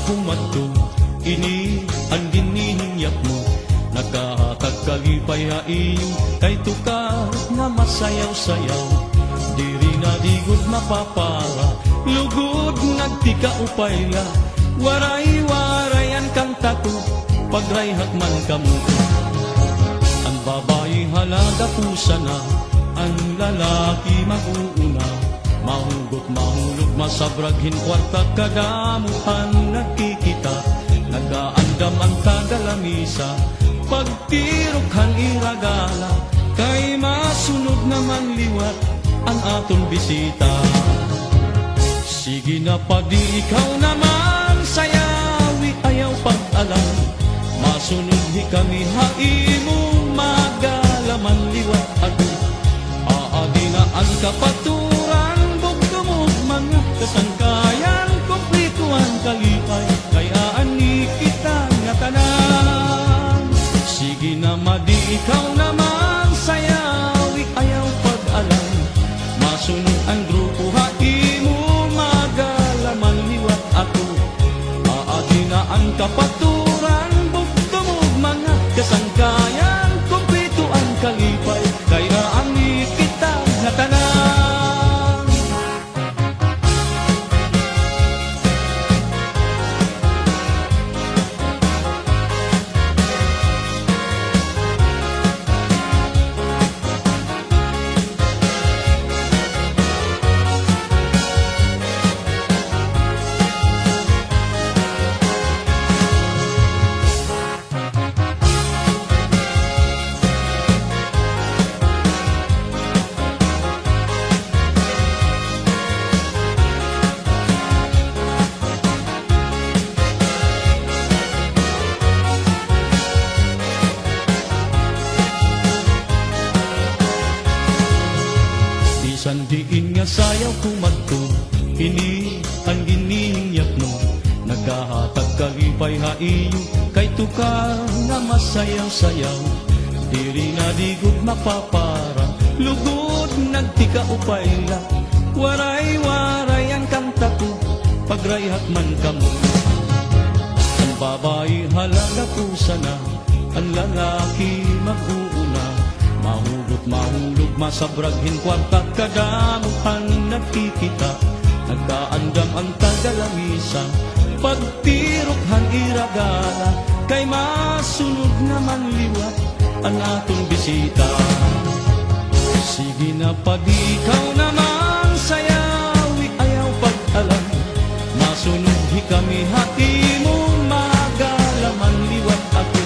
kumadto, ini ang ginihinyak mo. Nagkahatag kalipay haiyo, kay tukar nga masayaw-sayaw. Diri na digod mapapara, lugod nagtika upayla. Waray-warayan kang tato, pagrayhat man kamo. Ang babae halaga pusa na, ang lalaki mag-uuna. Mahugot mahulog masabraghin kwarta, kadamuhan nagkikita. Nagaandam ang kagalamisa, pagtirokhan iragala. Kay masunod naman liwat ang aton bisita. Sige na padi ikaw naman sayawi, ayaw pag-alam. Masunod hi kami haimo, magalaman liwat ado. Aadi na ang kapaturan, bugdumog mga kasangkayan. Kumplito ang kalipay, kaya ani kita nga tanan. Sige na madi ikaw naman sayawi, ayaw pag-alam. Masunod ang grupo haimo, magalaman liwat ako. Aadi na ang kapaturan, bugdumog mga kasangkayan. Kumplito ang kalipay, kaya ani kita nga tanan. Sandiin nga sayaw kumadto, ini ang ginihinyak mo. Naghahatag kalipay haiyo, kay tukar nga masayaw-sayaw. Diri na digod mapapara, lugod nagtika upayla. Waray-waray ang kanta ko, pagrayhat man kamo. Ang babae halaga pusa na, ang lalaki mag-uuna. Mahugot mahulog masabraghin kwarta, kadamuhan nagkikita. Nagkaandam ang tagalamisa, pagtirokhan iragala. Kay masunod naman liwat ang atong bisita. Sige na padi ikaw naman sayawi, ayaw pag-alam. Masunod hi kami hatimo, magalaman liwat ako.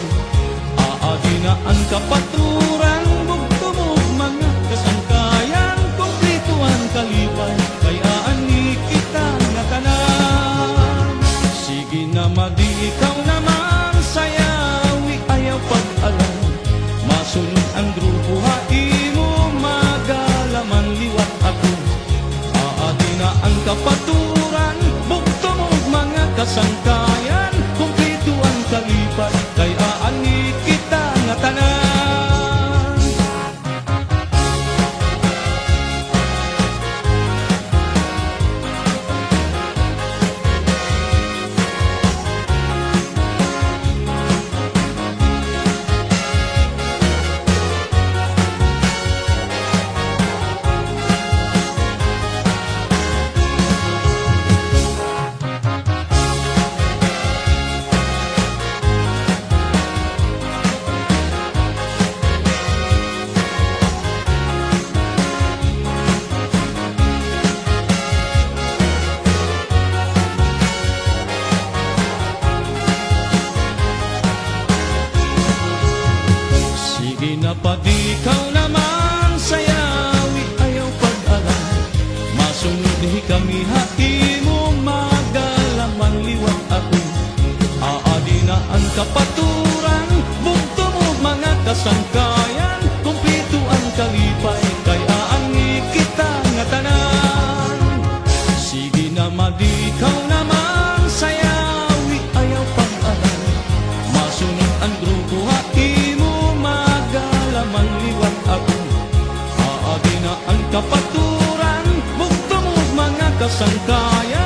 Aadi na ang kapaturan, bugtumog mga kasangkayan. Kumplito ang kalipay, kaya ani kita nga tanan. Sige na madi ikaw naman sayawi, ayaw pag-alam. Masunod ang grupo haimo, magalaman liwat ako. Aadi na ang kapaturan, bugtumog mga kasangkayan. Kumplito ang kalipay, kaya ani kita nga tanan. Pag ikaw naman sayawi, ayaw pag-alam. Masunod hi kami hatimo, magalaman liwat ako. Aadi na ang kapaturan, bugtumog mga kasangkayan. Kumplito ang kalipay, kaya ani kita nga tanan. Sige na madi ikaw naman sayawi, ayaw pag-alam. Masunod ang grupo hatimo, manliwat ako. Aadi na ang kapaturan, bugtumog mga kasangkayan.